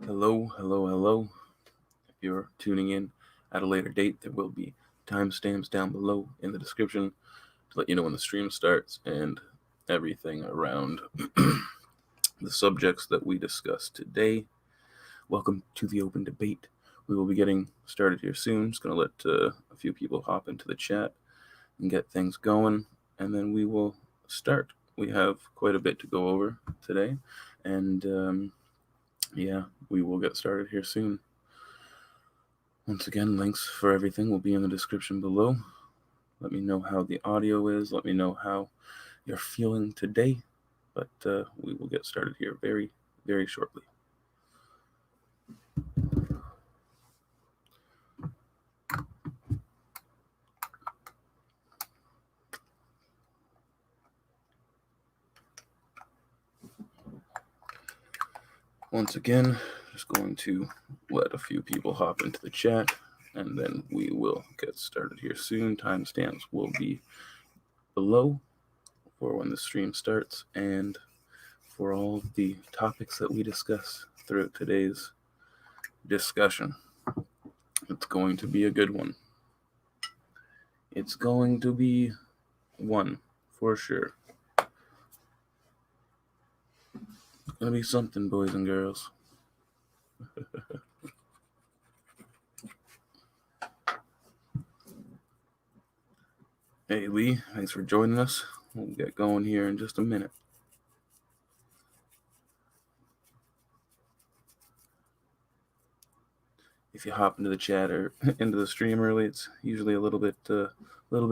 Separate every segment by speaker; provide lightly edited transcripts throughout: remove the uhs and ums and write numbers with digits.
Speaker 1: Hello, hello, hello. If you're tuning in at a later date, there will be timestamps down below in the description to let you know when the stream starts and everything around the subjects that we discuss today. Welcome to the open debate. We will be getting started here soon. Just going to let a few people hop into the chat and get things going, and then we will start. We have quite a bit to go over today, and we will get started here soon. Once again, links for everything will be in the description below. Let me know how the audio is. Let me know how you're feeling today. But we will get started here very, very shortly. Once again, just going to let a few people hop into the chat, and then we will get started here soon. Timestamps will be below for when the stream starts and for all the topics that we discuss throughout today's discussion. It's going to be a good one. It's going to be one for sure. It's going to be something, boys and girls. Hey, Lee, thanks for joining us. We'll get going here in just a minute. If you hop into the chat or into the stream early, it's usually a little bit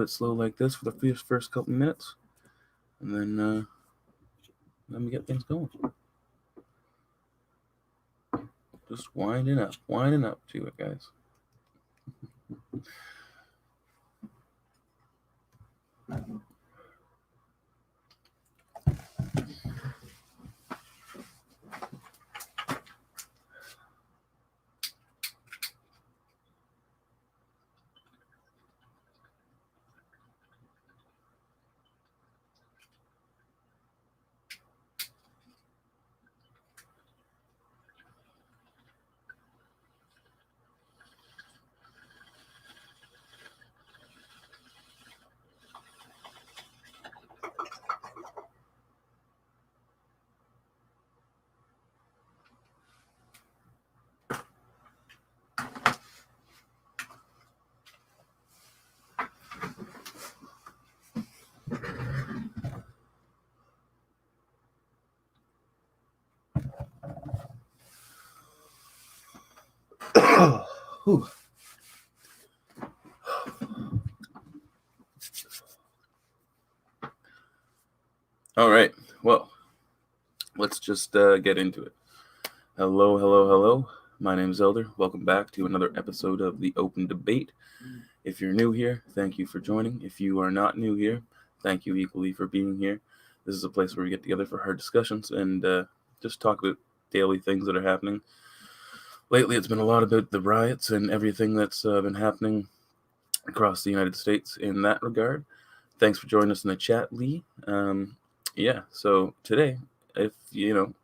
Speaker 1: slow like this for the first couple minutes, and then we get things going. Just winding up to it, guys. All right, well, let's just get into it. Hello, hello, hello. My name is Elder. Welcome back to another episode of the Open Debate. If you're new here, thank you for joining. If you are not new here, thank you equally for being here. This is a place where we get together for hard discussions and just talk about daily things that are happening. Lately, it's been a lot about the riots and everything that's been happening across the United States in that regard. Thanks for joining us in the chat, Lee. So today, if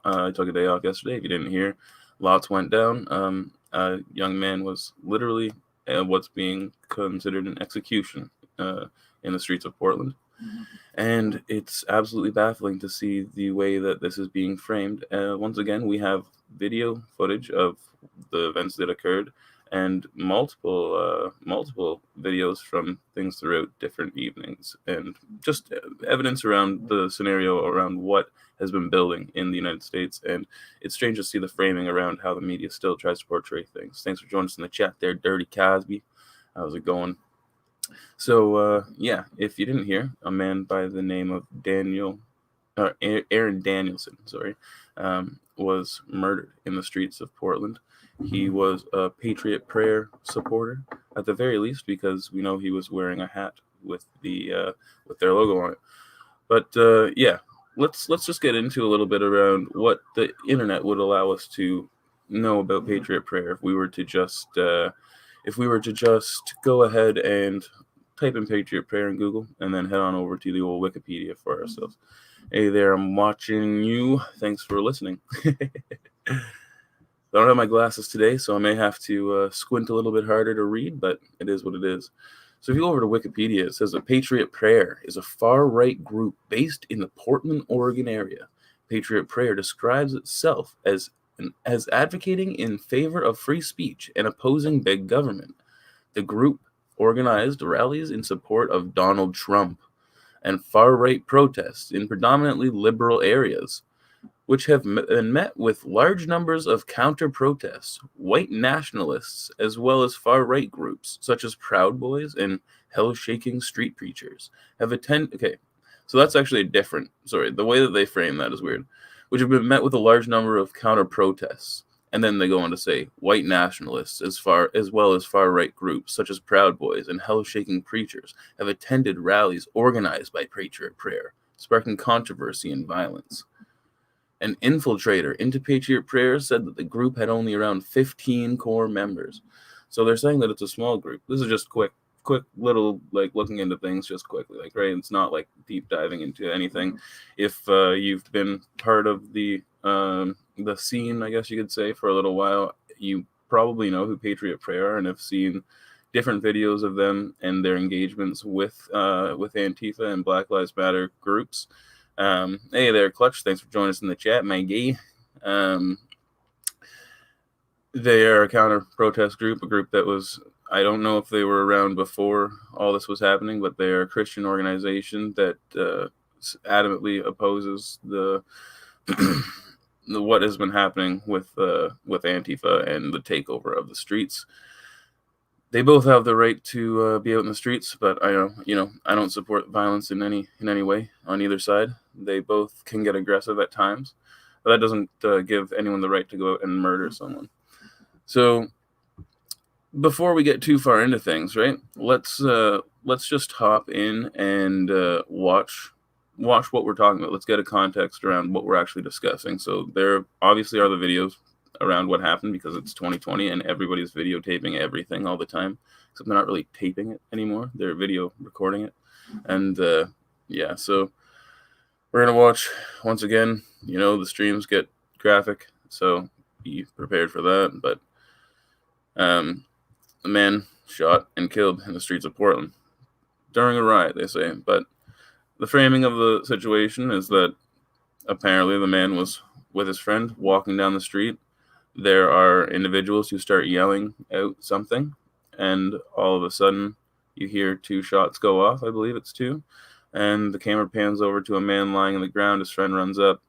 Speaker 1: I took a day off yesterday. If you didn't hear, lots went down. A young man was literally what's being considered an execution in the streets of Portland. Mm-hmm. And it's absolutely baffling to see the way that this is being framed. Once again, we have video footage of the events that occurred and multiple videos from things throughout different evenings, and just evidence around the scenario around what has been building in the United States. And it's strange to see the framing around how the media still tries to portray things. Thanks for joining us in the chat there, Dirty Cosby. How's it going? So, if you didn't hear, a man by the name of Aaron Danielson, was murdered in the streets of Portland. He was a Patriot prayer supporter, at the very least, because we know he was wearing a hat with with their logo on it. But let's just get into a little bit around what the internet would allow us to know about Patriot prayer if we were to just go ahead and type in Patriot prayer in Google and then head on over to the old Wikipedia for ourselves. Hey there, I'm watching you. Thanks for listening. I don't have my glasses today, so I may have to squint a little bit harder to read, but it is what it is. So if you go over to Wikipedia, it says a Patriot Prayer is a far-right group based in the Portland, Oregon area. Patriot Prayer describes itself as advocating in favor of free speech and opposing big government. The group organized rallies in support of Donald Trump and far-right protests in predominantly liberal areas, which have been met with large numbers of counter-protests. White nationalists, as well as far-right groups, such as Proud Boys and Hell-Shaking Street Preachers, have attended... Okay, so that's actually different. Sorry, the way that they frame that is weird. Which have been met with a large number of counter-protests. And then they go on to say, white nationalists, as well as far-right groups, such as Proud Boys and Hell-Shaking Preachers, have attended rallies organized by Patriot Prayer, sparking controversy and violence. An infiltrator into Patriot Prayer said that the group had only around 15 core members. So they're saying that it's a small group. This is just quick little, like, looking into things just quickly, like, right? It's not like deep diving into anything. If you've been part of the scene, I guess you could say, for a little while, you probably know who Patriot Prayer are and have seen different videos of them and their engagements with Antifa and Black Lives Matter groups. Hey there, Clutch. Thanks for joining us in the chat, my gay. They are a counter-protest group, a group that was, I don't know if they were around before all this was happening, but they are a Christian organization that adamantly opposes the what has been happening with Antifa and the takeover of the streets. They both have the right to be out in the streets, but I don't support violence in any way on either side. They both can get aggressive at times, but that doesn't give anyone the right to go out and murder someone. So before we get too far into things, right? Let's just hop in and watch what we're talking about. Let's get a context around what we're actually discussing. So there obviously are the videos around what happened because it's 2020 and everybody's videotaping everything all the time, except they're not really taping it anymore. They're video recording it. And so we're going to watch, once again, the streams get graphic, so be prepared for that. But a man shot and killed in the streets of Portland during a riot, they say. But the framing of the situation is that apparently the man was with his friend walking down the street. There are individuals who start yelling out something, and all of a sudden you hear 2 shots go off. I believe it's 2. And the camera pans over to a man lying on the ground. His friend runs up.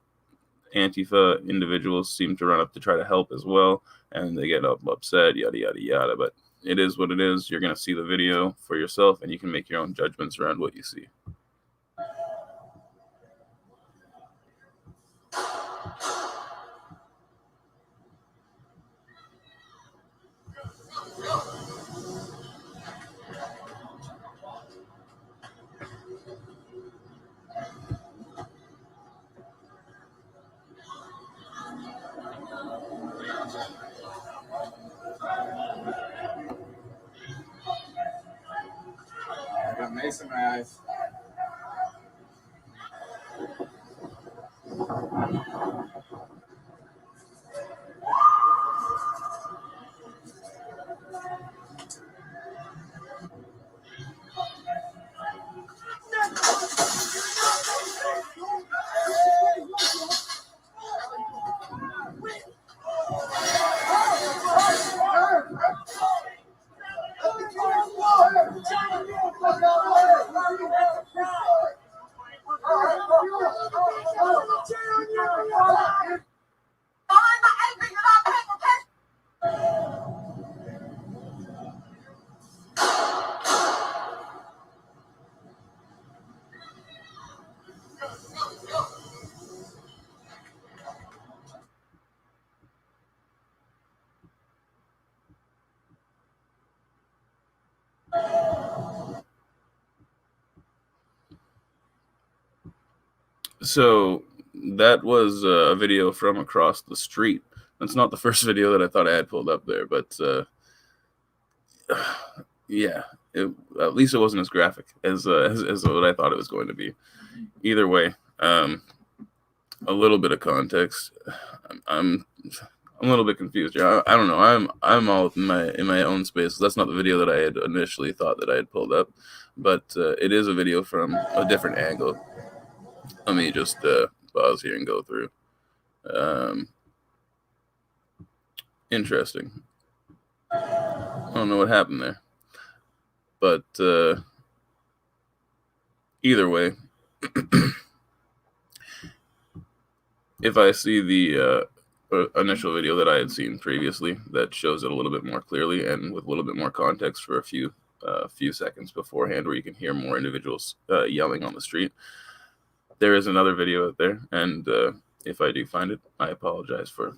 Speaker 1: Antifa individuals seem to run up to try to help as well, and they get upset, yada, yada, yada. But it is what it is. You're going to see the video for yourself, and you can make your own judgments around what you see.
Speaker 2: I got mace in my eyes.
Speaker 1: So that was a video from across the street. That's not the first video that I thought I had pulled up there, but yeah, at least it wasn't as graphic as what I thought it was going to be. Either way, a little bit of context. I'm a little bit confused here. I don't know. I'm all in my own space. That's not the video that I had initially thought that I had pulled up, but it is a video from a different angle. Let me just pause here and go through. Interesting. I don't know what happened there, but either way, if I see the initial video that I had seen previously that shows it a little bit more clearly and with a little bit more context for a few seconds beforehand, where you can hear more individuals yelling on the street, there is another video out there, and if I do find it, I apologize for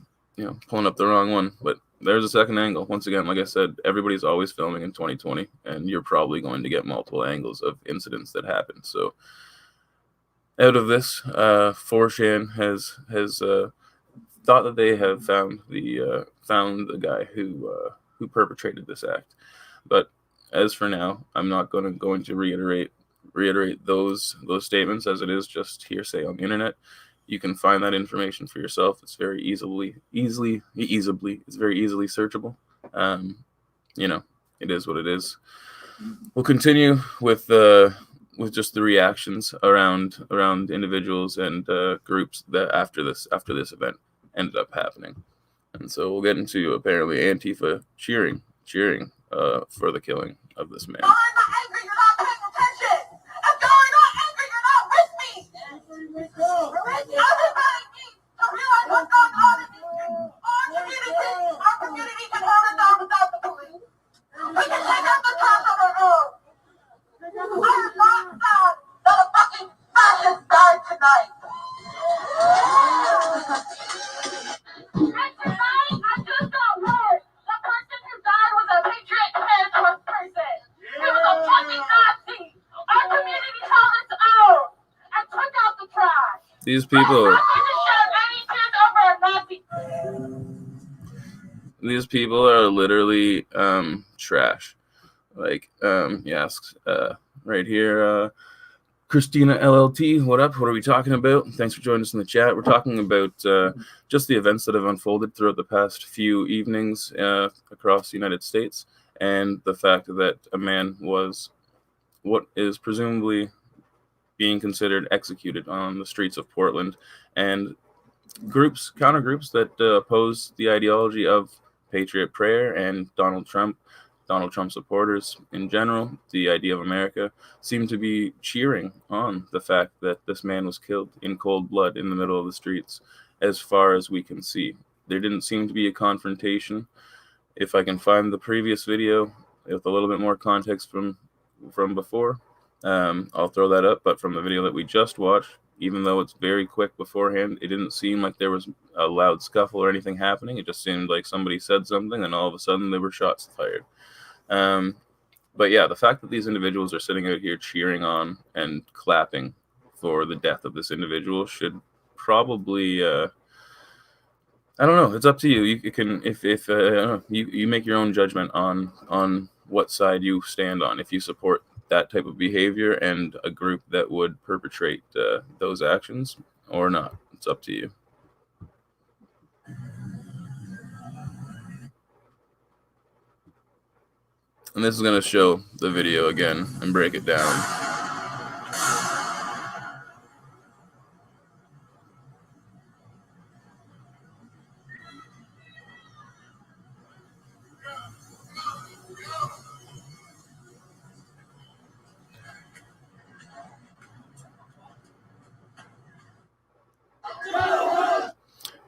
Speaker 1: pulling up the wrong one, but there's a second angle. Once again, like I said, everybody's always filming in 2020, and you're probably going to get multiple angles of incidents that happen. So out of this, 4chan has thought that they have found the guy who perpetrated this act. But as for now, I'm not going to reiterate those statements, as it is just hearsay on the internet. You can find that information for yourself. It's very easily searchable. It is what it is. We'll continue with just the reactions around individuals and groups that after this event ended up happening. And so we'll get into apparently Antifa cheering for the killing of this man. These people are literally trash. Like yes, right here, Christina LLT, what up? What are we talking about? Thanks for joining us in the chat. We're talking about just the events that have unfolded throughout the past few evenings across the United States, and the fact that a man was what is presumably being considered executed on the streets of Portland, and counter groups that oppose the ideology of Patriot prayer and Donald Trump supporters in general, the idea of America, seem to be cheering on the fact that this man was killed in cold blood in the middle of the streets. As far as we can see, there didn't seem to be a confrontation. If I can find the previous video with a little bit more context from before, I'll throw that up. But from the video that we just watched, even though it's very quick beforehand, it didn't seem like there was a loud scuffle or anything happening. It just seemed like somebody said something, and all of a sudden there were shots fired. But yeah, the fact that these individuals are sitting out here cheering on and clapping for the death of this individual should probably, I don't know. It's up to you. You can, if you make your own judgment on what side you stand on. If you support that type of behavior and a group that would perpetrate those actions or not, it's up to you. And this is going to show the video again and break it down.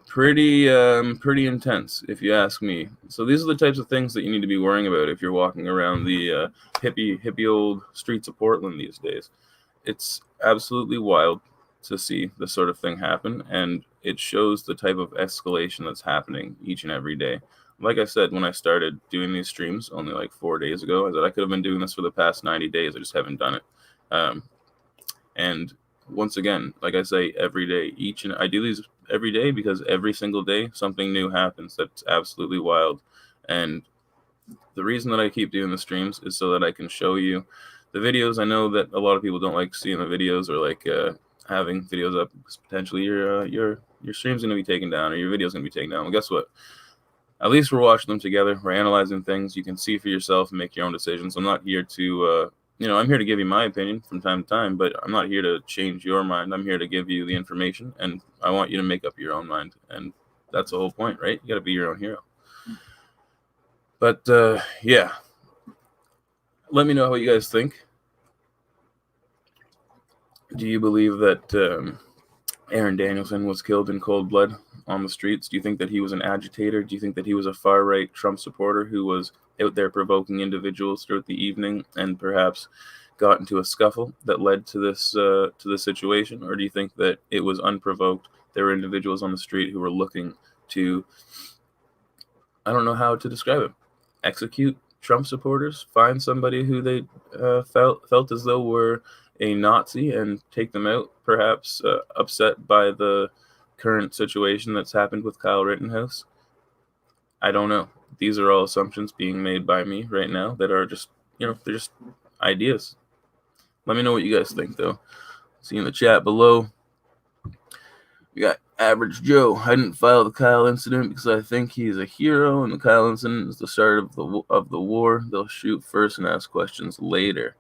Speaker 1: Pretty intense, if you ask me. So these are the types of things that you need to be worrying about if you're walking around the hippie old streets of Portland these days. It's absolutely wild to see this sort of thing happen, and it shows the type of escalation that's happening each and every day. Like I said, when I started doing these streams only like 4 days ago, I said I could have been doing this for the past 90 days. I just haven't done it. And once again, like I say, every day, I do these every day because every single day something new happens that's absolutely wild. And the reason that I keep doing the streams is so that I can show you the videos. I know that a lot of people don't like seeing the videos or like having videos up because potentially your stream's going to be taken down or your video's going to be taken down. Well, guess what? at least we're watching them together. We're analyzing things. You can see for yourself and make your own decisions. I'm not here to, I'm here to give you my opinion from time to time, but I'm not here to change your mind. I'm here to give you the information, and I want you to make up your own mind. And that's the whole point, right? You got to be your own hero. But, yeah. Let me know what you guys think. Do you believe that Aaron Danielson was killed in cold blood on the streets? Do you think that he was an agitator? Do you think that he was a far-right Trump supporter who was out there provoking individuals throughout the evening and perhaps got into a scuffle that led to this situation? Or do you think that it was unprovoked? There were individuals on the street who were looking to, I don't know how to describe it, execute Trump supporters, find somebody who they felt as though were a Nazi and take them out, perhaps upset by the current situation that's happened with Kyle Rittenhouse. I don't know. These are all assumptions being made by me right now that are just, they're just ideas. Let me know what you guys think, though. See in the chat below. We got Average Joe. I didn't file the Kyle incident because I think he's a hero, and the Kyle incident is the start of the war. They'll shoot first and ask questions later.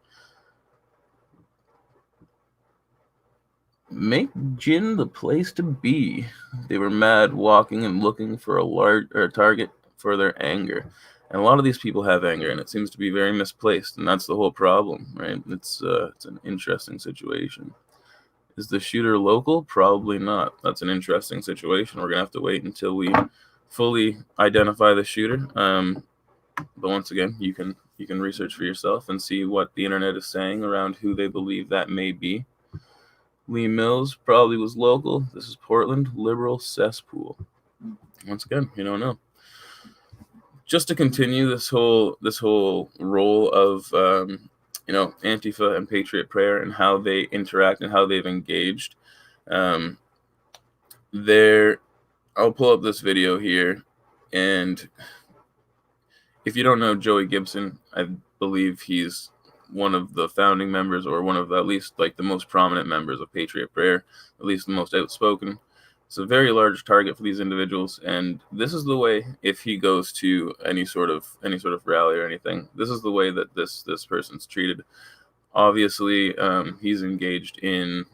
Speaker 1: Make gin the place to be. They were mad, walking and looking for a target for their anger. And a lot of these people have anger, and it seems to be very misplaced, and that's the whole problem, right? It's an interesting situation. Is the shooter local? Probably not. That's an interesting situation. We're gonna have to wait until we fully identify the shooter. But once again, you can research for yourself and see what the internet is saying around who they believe that may be. Lee Mills probably was local. This is Portland, liberal cesspool. Once again, you don't know. Just to continue this whole role of Antifa and Patriot Prayer and how they interact and how they've engaged. I'll pull up this video here, and if you don't know Joey Gibson, I believe he's one of the founding members, or one of at least like the most prominent members of Patriot Prayer, at least the most outspoken. It's a very large target for these individuals, and this is the way, if he goes to any sort of rally or anything, this is the way that this person's treated. Obviously, he's engaged in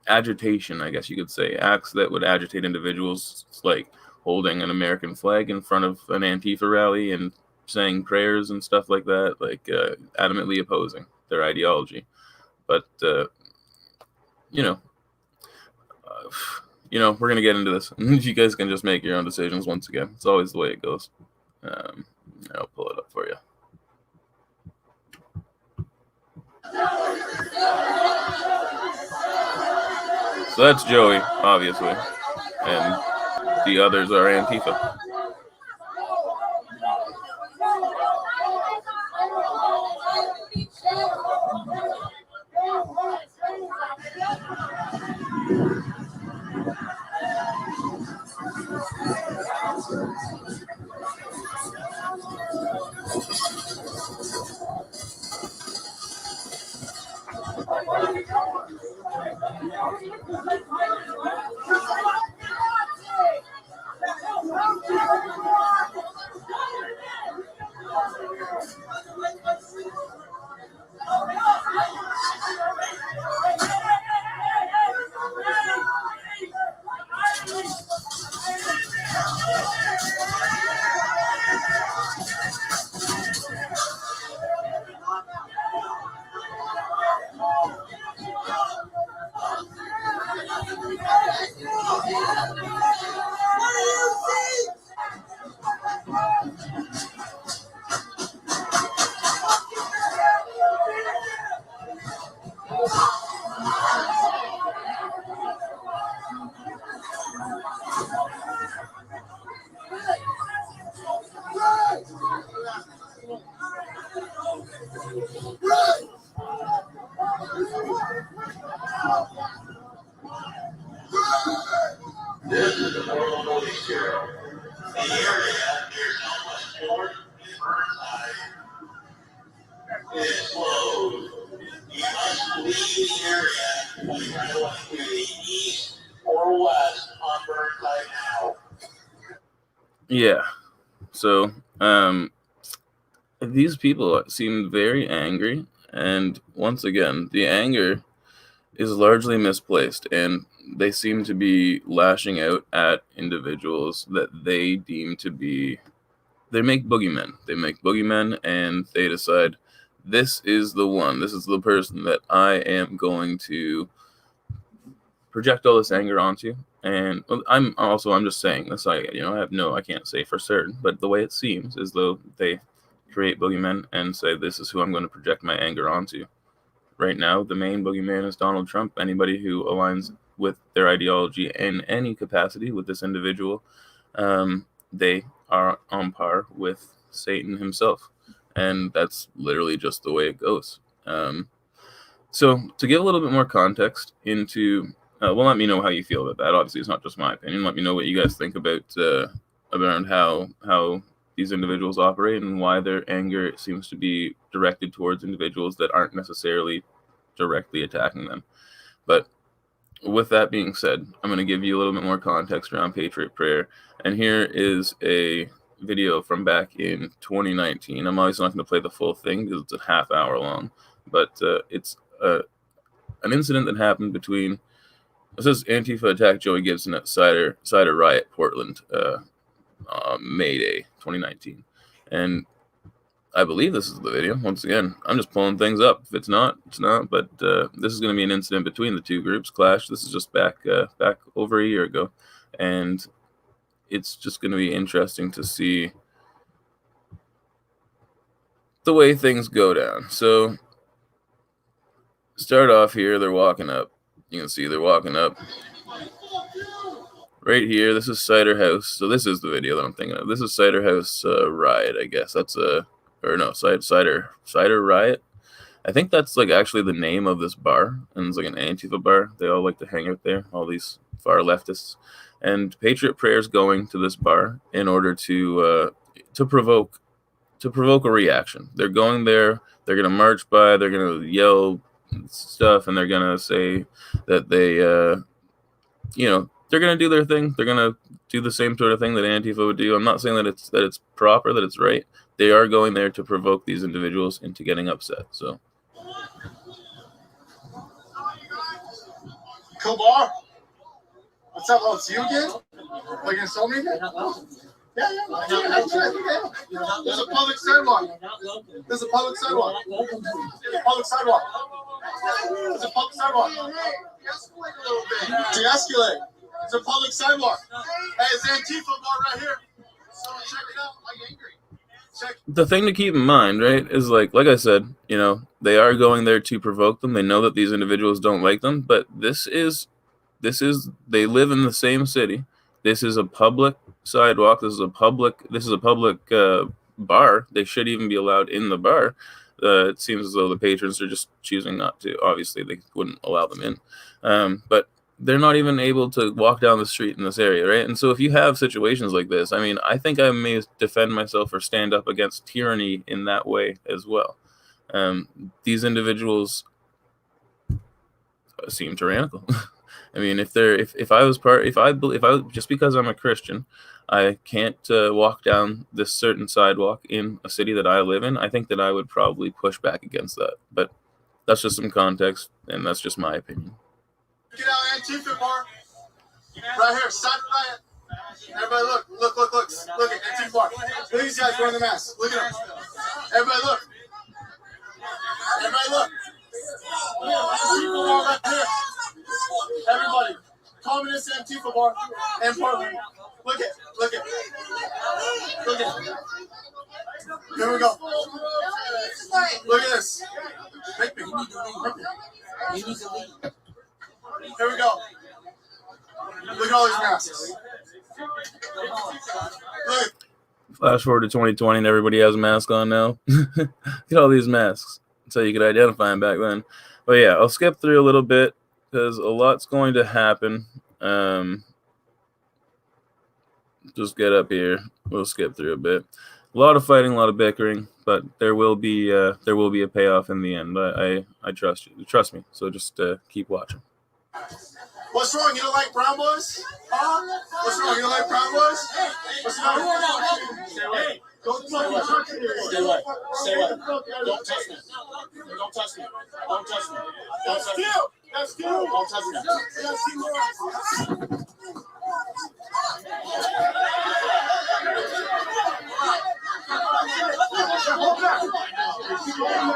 Speaker 1: agitation, I guess you could say, acts that would agitate individuals, like holding an American flag in front of an Antifa rally and saying prayers and stuff like that, like adamantly opposing their ideology. But we're gonna get into this. You guys can just make your own decisions. Once again, it's always the way it goes. I'll pull it up for you. So that's Joey, obviously, and the others are Antifa. Yeah. So these people seem very angry, and once again, the anger is largely misplaced, and they seem to be lashing out at individuals that they deem to be. They make boogeymen. They make boogeymen, and they decide this is the one. This is the person that I am going to project all this anger onto. And I'm just saying this. I can't say for certain, but the way it seems is though they create boogeymen and say this is who I'm going to project my anger onto. Right now, the main boogeyman is Donald Trump. Anybody who aligns with their ideology in any capacity with this individual, they are on par with Satan himself. And that's literally just the way it goes. So to give a little bit more context into, let me know how you feel about that. Obviously, it's not just my opinion. Let me know what you guys think about how these individuals operate and why their anger seems to be directed towards individuals that aren't necessarily directly attacking them. But with that being said, I'm going to give you a little bit more context around Patriot Prayer. And here is a video from back in 2019. I'm obviously not going to play the full thing because it's a half hour long, but it's an incident that happened between, it says Antifa attacked Joey Gibson at Cider Riot, Portland, May Day, 2019. And I believe this is the video. Once again, I'm just pulling things up. If it's not, it's not. But this is going to be an incident between the two groups clash. This is just back over a year ago. And it's just going to be interesting to see the way things go down. So start off here. They're walking up. You can see they're walking up. Right here, this is Cider House. So this is the video that I'm thinking of. This is Cider House Riot, I guess. That's Cider Riot. I think that's like actually the name of this bar, and it's like an Antifa bar. They all like to hang out there, all these far leftists. And Patriot Prayer's going to this bar in order to provoke a reaction. They're going there. They're gonna march by. They're gonna yell stuff, and they're gonna say that they, they're gonna do their thing. They're gonna do the same sort of thing that Antifa would do. I'm not saying that it's proper, that it's right. They are going there to provoke these individuals into getting upset. So.
Speaker 2: Cool bar. What's up? Oh, it's you again? Like in so many? Yeah. There's a public sidewalk. There's a public sidewalk. There's a public sidewalk. There's a public sidewalk. De-escalate a little bit. De-escalate. It's a public sidewalk. Hey, it's Antifa bar right here. So check it out. I'm angry.
Speaker 1: The thing to keep in mind, right, is like I said, they are going there to provoke them. They know that these individuals don't like them, but this is they live in the same city. This is a public sidewalk. This is a public bar. They should even be allowed in the bar. It seems as though the patrons are just choosing not to. Obviously, they wouldn't allow them in, but they're not even able to walk down the street in this area, right? And so if you have situations like this, I mean, I think I may defend myself or stand up against tyranny in that way as well. These individuals seem tyrannical. I mean, if I just because I'm a Christian, I can't walk down this certain sidewalk in a city that I live in, I think that I would probably push back against that. But that's just some context, and that's just my opinion.
Speaker 2: Get out, Antifa bar. Right here, Cider Riot. Everybody look at Antifa bar. Look at these guys wearing the mask. Look at them. Everybody look. Antifa bar right here. Everybody, communist Antifa bar in Portland. Look at. Here we go. Look at this. Make me. Here we go. Look at all these masks. Look.
Speaker 1: Flash forward to 2020 and everybody has a mask on now. Look at all these masks. That's how you could identify them back then. But yeah, I'll skip through a little bit because a lot's going to happen. Just get up here. We'll skip through a bit. A lot of fighting, a lot of bickering, but there will be a payoff in the end. I trust you. Trust me. So just keep watching.
Speaker 2: What's wrong? You don't like brown boys? Huh? What's wrong? You don't like brown boys? What's Stay away. Don't stay away. Stay away. Stay away. Don't touch me. Don't touch me. Don't touch me. Don't touch me. That's two. Don't touch me.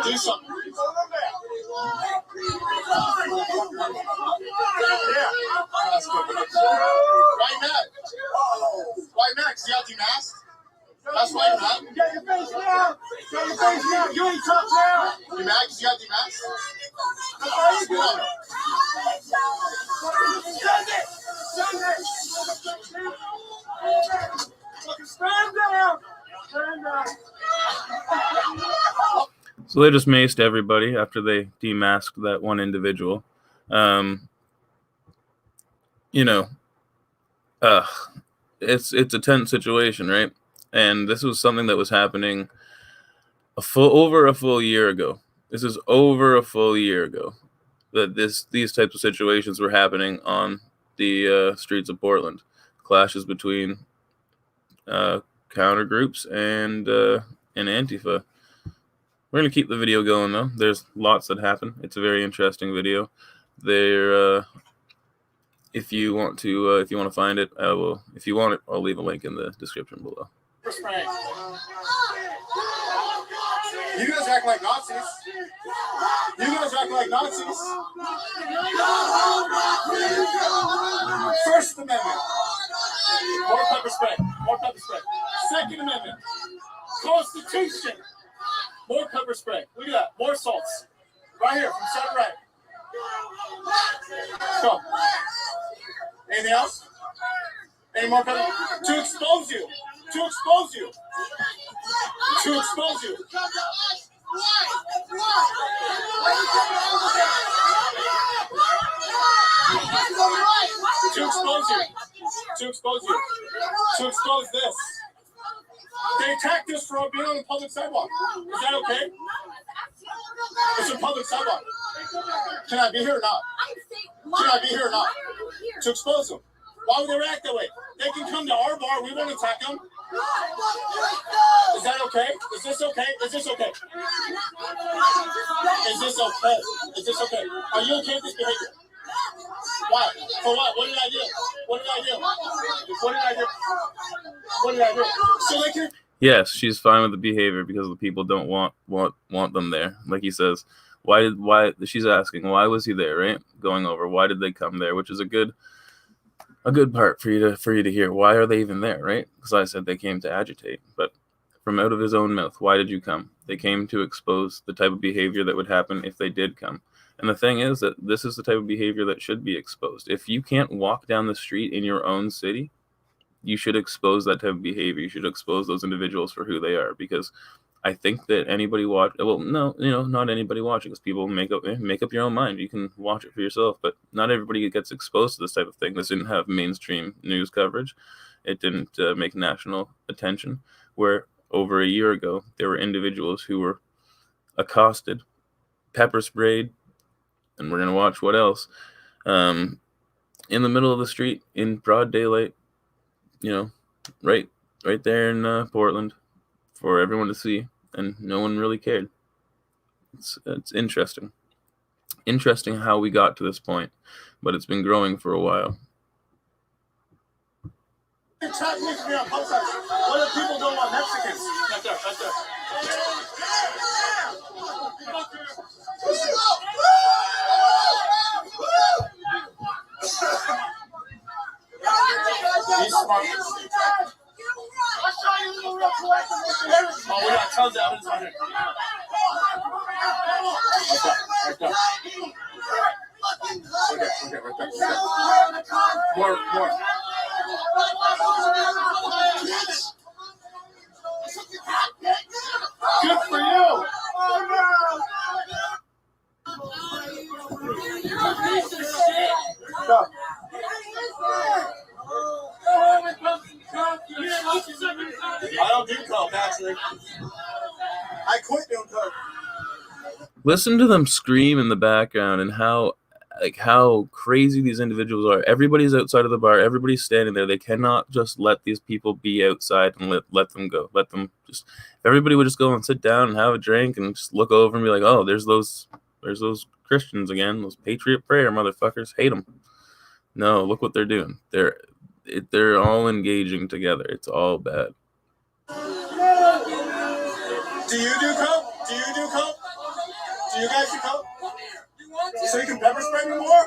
Speaker 2: Do something. Yeah. That's good. White Max. White Max, you got the mask? That's why you're mad? Get your face down! Get your face down! You ain't tough now! You mad because you got the mask? That's why you do it! Send it! Send it! Stand down! Stand down!
Speaker 1: So they just maced everybody after they demasked that one individual. It's a tense situation, right? And this was something that was happening over a full year ago. This is over a full year ago that these types of situations were happening on the streets of Portland. Clashes between counter groups and Antifa. We're gonna keep the video going though. There's lots that happen. It's a very interesting video. If you want to find it, I will. If you want it, I'll leave a link in the description below.
Speaker 2: You guys act like Nazis. You guys act like Nazis. First Amendment. More pepper spray. More pepper spray. Second Amendment. Constitution. More pepper spray. Look at that. More salts. Right here from center right. Come. Anything else? Any more pepper? To expose you. To expose you. To expose you. To expose you. To expose you. To expose this. They attacked us for being on the public sidewalk. Is that okay? It's a public sidewalk. Can I be here or not? Can I be here or not? To expose them. Why would they react that way? They can come to our bar. We won't attack them. Is that okay? Is this okay? Is this okay? Is this okay? Is this okay? Are you okay with this behavior? Why? For what? What did I do? What did I do? What did I do? What did I do? So they can.
Speaker 1: Yes, she's fine with the behavior because the people don't want them there. Like he says, why she's asking, why was he there, right? Going over, why did they come there? Which is a good part for you to hear. Why are they even there, right? Because I said they came to agitate, but from out of his own mouth, why did you come? They came to expose the type of behavior that would happen if they did come. And the thing is that this is the type of behavior that should be exposed. If you can't walk down the street in your own city, you should expose that type of behavior. You should expose those individuals for who they are, because I think that anybody not anybody watching, because people make up your own mind. You can watch it for yourself, but not everybody gets exposed to this type of thing. This didn't have mainstream news coverage. It didn't make national attention, where over a year ago, there were individuals who were accosted, pepper sprayed, and we're going to watch what else, in the middle of the street in broad daylight, right there in Portland for everyone to see, and no one really cared. It's interesting. Interesting how we got to this point, but it's been growing for a while.
Speaker 2: What if people don't want Mexicans? Right there, right there. He's smart. I'll show you a little real quick. Oh, we got tons of evidence on here. Right there. Okay, right there. More. Good for you. Go. I don't do coke, actually. I quit doing coke.
Speaker 1: Listen to them scream in the background and how like how crazy these individuals are. Everybody's outside of the bar. Everybody's standing there. They cannot just let these people be outside and let them go. Let them just, if everybody would just go and sit down and have a drink and just look over and be like, oh, there's those Christians again, those Patriot prayer motherfuckers. Hate them. No, look what they're doing. They're all engaging together. It's all bad.
Speaker 2: Do you do coke? Do you do coke? Do you guys do coke? So you can pepper spray me more? More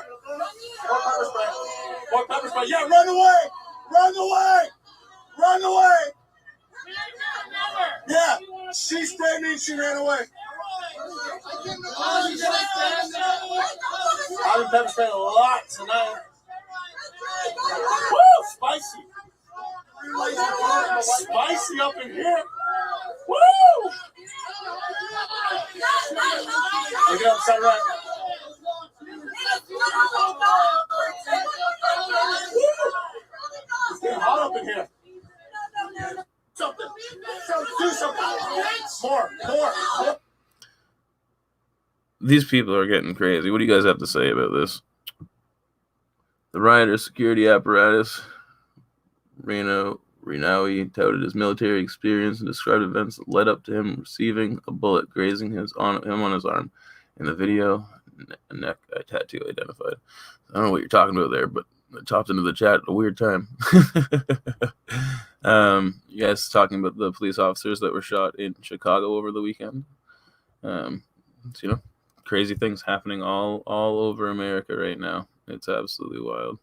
Speaker 2: pepper spray. More pepper spray. Yeah, run away! Run away! Run away! Yeah, she sprayed me and she ran away. I've been pepper spraying a lot tonight. Woo! Spicy. Spicy up in here. Woo! Look it up, side right. It's getting hot up in here. Something. Do something. More.
Speaker 1: These people are getting crazy. What do you guys have to say about this? The rioters' security apparatus, Renawi touted his military experience and described events that led up to him receiving a bullet grazing him on his arm. In the video, a neck tattoo identified. I don't know what you're talking about there, but it chopped into the chat at a weird time. You guys talking about the police officers that were shot in Chicago over the weekend. Crazy things happening all over America right now. It's absolutely wild.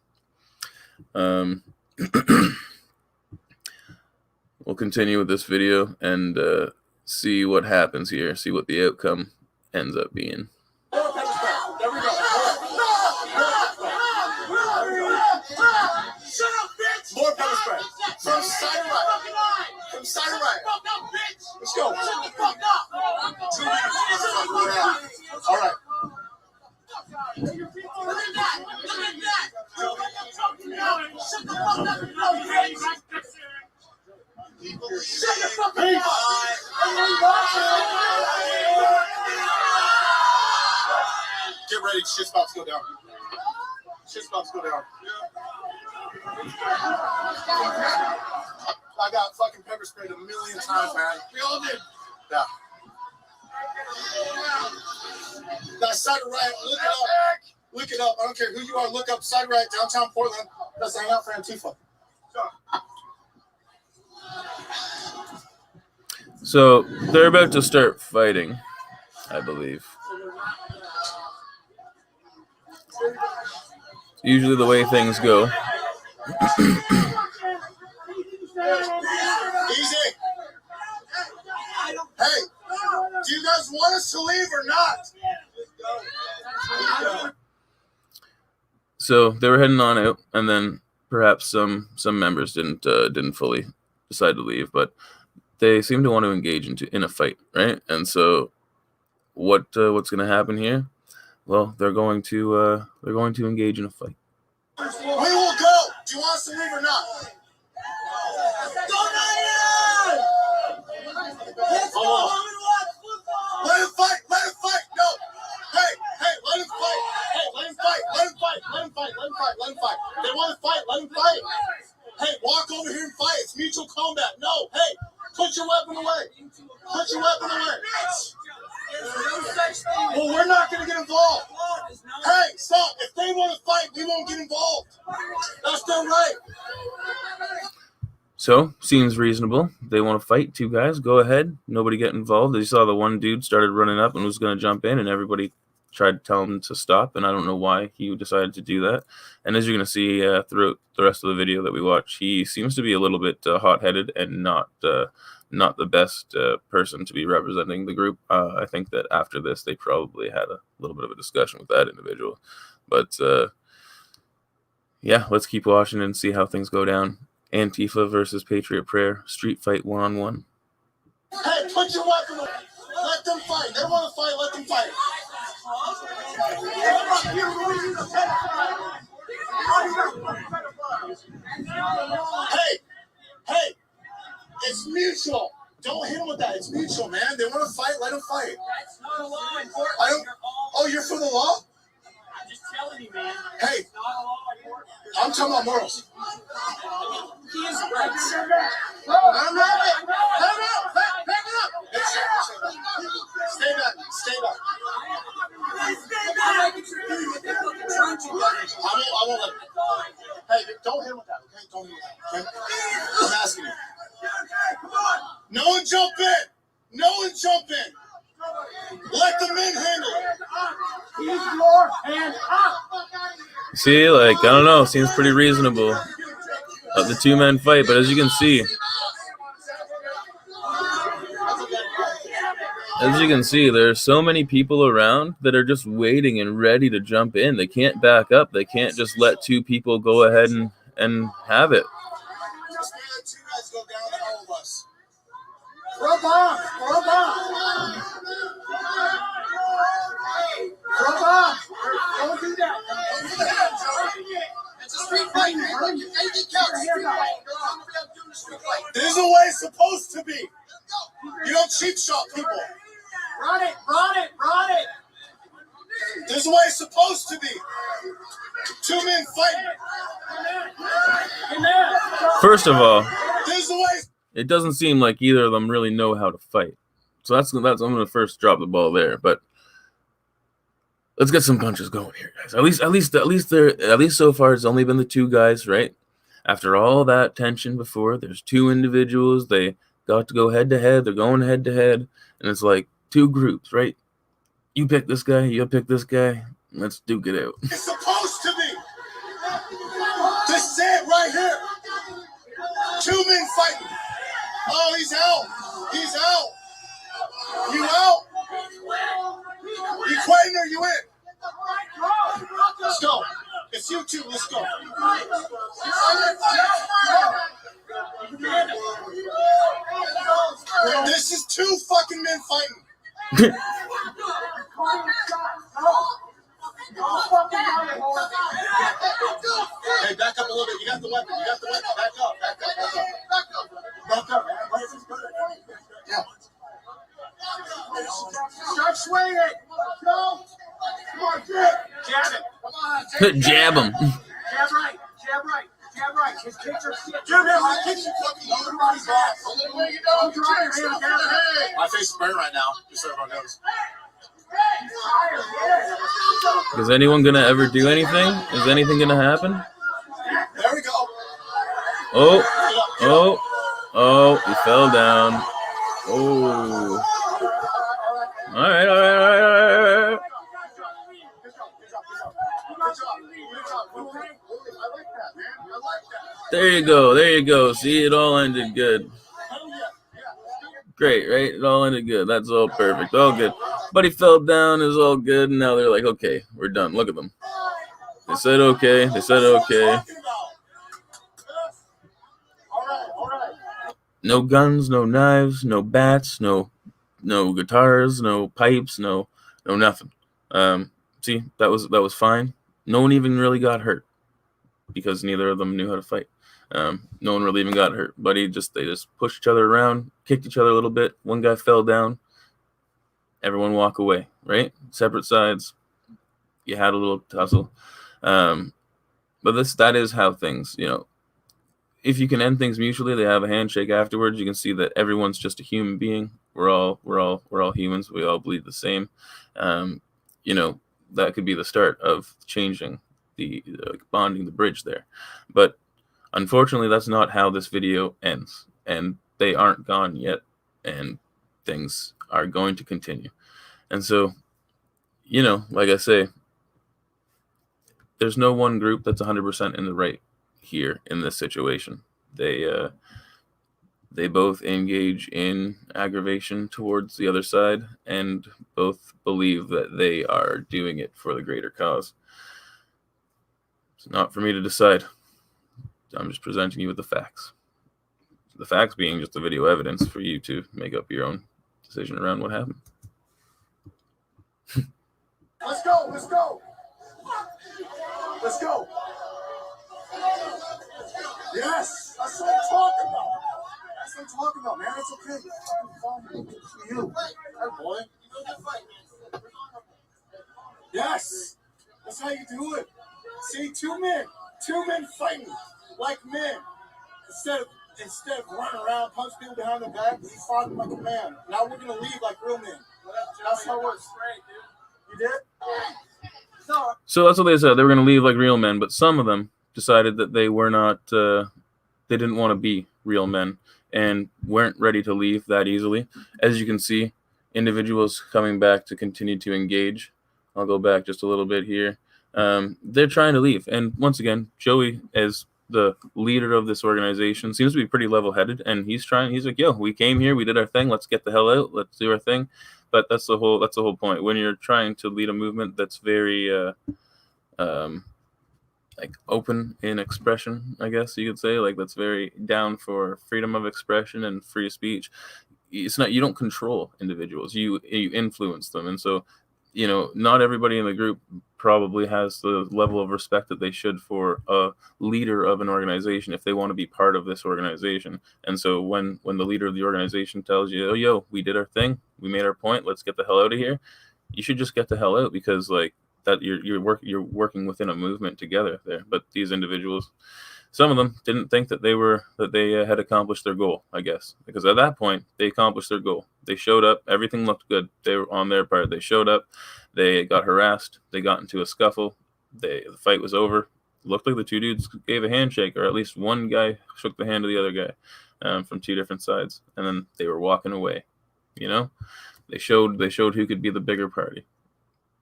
Speaker 1: We'll continue with this video and see what happens here, see what the outcome ends up being.
Speaker 2: There we go. Shut up, bitch! More pepper spray. From side right. From side right. Let's go. All right. Get ready, shit's about to go down. Shit's about to go down. I got fucking pepper sprayed a million times, man. We all did. Yeah. That side right, look it up. Look it up. I don't care who you are. Look up side right, downtown Portland. Let's hang out for Antifa.
Speaker 1: So they're about to start fighting, I believe. It's usually the way things go.
Speaker 2: Easy. Hey, do you guys want us to leave or not?
Speaker 1: So they were heading on out, and then perhaps some members didn't fully decide to leave, but they seem to want to engage in a fight, right? And so what's going to happen here? Well, they're going to engage in a fight.
Speaker 2: We will go. Do you want us to leave or not? Let him fight. Let him fight. No. Hey, let him fight. Hey, let him fight. Let him fight. Let him fight. Let him fight. Let him fight. They want to fight. Let him fight. Hey, walk over here and fight. It's mutual combat. No. Hey, put your weapon away. Put your weapon away. Well, we're not going to get involved. Hey, stop. If they want to fight, we won't get involved. That's their right.
Speaker 1: So, seems reasonable. They want to fight, two guys. Go ahead. Nobody get involved. You saw the one dude started running up and was going to jump in, and everybody tried to tell him to stop, and I don't know why he decided to do that. And as you're going to see throughout the rest of the video that we watch, he seems to be a little bit hot-headed and not the best person to be representing the group. I think that after this, they probably had a little bit of a discussion with that individual. But, yeah, let's keep watching and see how things go down. Antifa versus Patriot Prayer, street fight 1-on-1.
Speaker 2: Hey, put your weapon away. Let them fight. They want to fight, let them fight. Hey, it's mutual. Don't hit them with that. It's mutual, man. They want to fight, let them fight. That's not a law enforcement. Oh, you're for the law? Hey, I'm talking about morals. He is right. Let him have it. Let him out. Back it up. Stay back. Stay back. I won't let him. Hey, don't hit him with that, okay? Don't hit him with that, okay? I'm asking you. No one jump in. No one jump in. Let the men handle it. Keep your hand up.
Speaker 1: See, like, I don't know, seems pretty reasonable. Let the two men fight, but as you can see, there's so many people around that are just waiting and ready to jump in. They can't back up. They can't just let two people go ahead and have it.
Speaker 2: Just let two guys go down and all of us. Throw a bomb. Throw a bomb. Throw a bomb. Don't do that. It's a street fight, man. You can't get counts. This is the way it's supposed to be. You don't cheap shot people. Run it, run it, run it. This is the way it's supposed to be. Two men fighting.
Speaker 1: First of all,
Speaker 2: This is the way.
Speaker 1: it doesn't seem like either of them really know how to fight. So that's I'm going to first drop the ball there, but let's get some punches going here, guys. At least so far it's only been the two guys, right? After all that tension before, there's two individuals. They got to go head to head. They're going head to head, and it's like two groups, right? You pick this guy, you pick this guy. Let's duke it out.
Speaker 2: It's supposed to be. This is it right here. Two men fighting. Oh, he's out. He's out. You out? You quitting or you in? Let's go. It's you two. Let's go. This is two fucking men fighting. Hey, back up a little bit. You got the weapon. You got the weapon. Back up. Back up. Back up. Back up, man. Yeah. Start swinging. Go. Come on, jab it. Come on.
Speaker 1: Jab him.
Speaker 2: Jab right. Jab right. Jab right. His kicks are stiff. Jab right. My kicks are fucking over my back. My face is burning right now, just so everyone knows.
Speaker 1: Is anyone going to ever do anything? Is anything going to happen?
Speaker 2: There we go.
Speaker 1: Oh, he fell down. Oh. All right. There you go. See, it all ended good. Great, right? It all ended good. That's all perfect. All good. But he fell down. It was all good. And now they're like, okay, we're done. Look at them. They said okay. No guns, no knives, no bats, no guitars, no pipes, no nothing. See, that was fine. No one even really got hurt because neither of them knew how to fight. No one really even got hurt, but they just pushed each other around, kicked each other a little bit. One guy fell down. Everyone walk away, right? Separate sides. You had a little tussle. But that is how things, if you can end things mutually, they have a handshake afterwards. You can see that everyone's just a human being. We're all humans. We all bleed the same. That could be the start of changing the bonding the bridge there. But unfortunately, that's not how this video ends, and they aren't gone yet, and things are going to continue. And so, like I say, there's no one group that's 100% in the right here in this situation. They both engage in aggravation towards the other side, and both believe that they are doing it for the greater cause. It's not for me to decide. I'm just presenting you with the facts. The facts being just the video evidence for you to make up your own decision around what happened.
Speaker 2: Let's go. Yes, that's what I'm talking about. Man. It's okay. You. Hey, boy. Yes. That's how you do it. See, two men fighting like men. Instead of running around, punch people behind the back, he fought them like a man. Now we're gonna leave like real men. That's how it works. You did?
Speaker 1: So that's what they said. They were going to leave like real men, but some of them decided that they were not. They didn't want to be real men and weren't ready to leave that easily. As you can see, individuals coming back to continue to engage. I'll go back just a little bit here. They're trying to leave, and once again, Joey, as the leader of this organization, seems to be pretty level-headed, and he's like, yo, we came here, we did our thing, let's get the hell out, let's do our thing. But that's the whole point. When you're trying to lead a movement that's very like open in expression, I guess you could say, like that's very down for freedom of expression and free speech, it's not, you don't control individuals, you influence them. And so, not everybody in the group probably has the level of respect that they should for a leader of an organization if they want to be part of this organization. And so when the leader of the organization tells you, oh, yo, we did our thing, we made our point, let's get the hell out of here, you should just get the hell out, because like that you're working within a movement together there. But these individuals, some of them didn't think that they had accomplished their goal, I guess, because at that point they accomplished their goal. They showed up, everything looked good. They were on their part. They showed up, they got harassed, they got into a scuffle, the fight was over. It looked like the two dudes gave a handshake, or at least one guy shook the hand of the other guy from two different sides, and then they were walking away. They showed who could be the bigger party.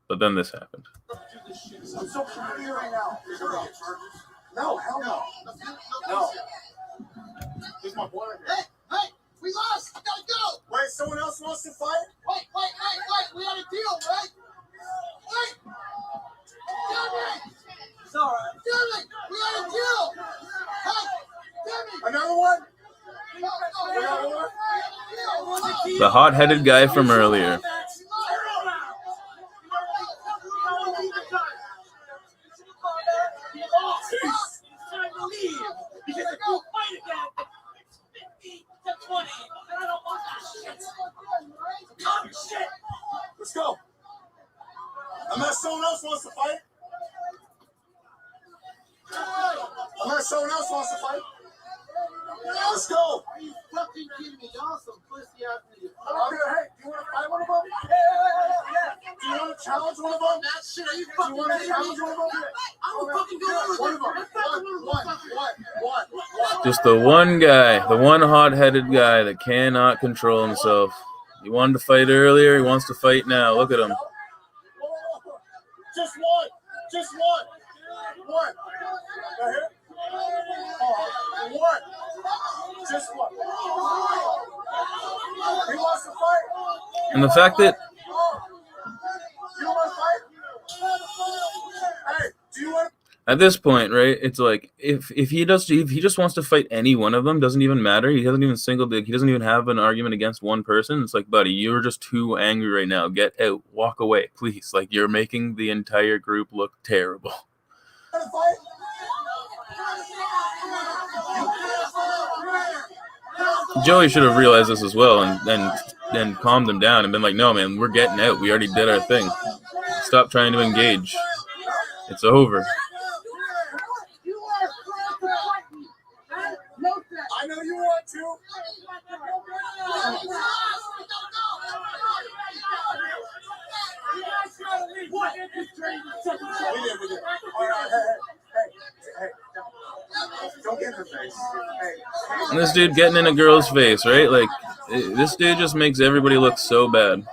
Speaker 1: But then this happened.
Speaker 2: I'm so proud of you right now. No, hell no. No. Here's my boy. Hey, we lost. I gotta go. Wait, someone else wants to fight? Wait. We had a deal, right? Wait. Damn it. It's all right. Damn it. We had a deal. Hey, damn it. Another one?
Speaker 1: The hot-headed guy from earlier.
Speaker 2: Let's go. Unless someone else wants to fight. Let's go. Are you fucking kidding me? Y'all some pussy ass niggas. Hey, do you want to fight one of them? Yeah. Do you want to challenge one of them? That shit, are you fucking kidding me? I will fucking go over What?
Speaker 1: Just the one guy, the one hot-headed guy that cannot control himself. He wanted to fight earlier, he wants to fight now. Look at him.
Speaker 2: Just one. One. Right here. One. Just one. He wants to fight.
Speaker 1: And the fact that
Speaker 2: You want to fight? Hey, do you want?
Speaker 1: at this point, right, it's like if he just wants to fight any one of them, doesn't even matter. He hasn't even he doesn't even have an argument against one person. It's like, buddy, you're just too angry right now. Get out, walk away, please. Like, you're making the entire group look terrible. Joey should have realized this as well and calmed them down and been like, no, man, we're getting out. We already did our thing. Stop trying to engage. It's over.
Speaker 2: I know you want to. Don't get in her face.
Speaker 1: And this dude getting in a girl's face, right? Like, this dude just makes everybody look so bad.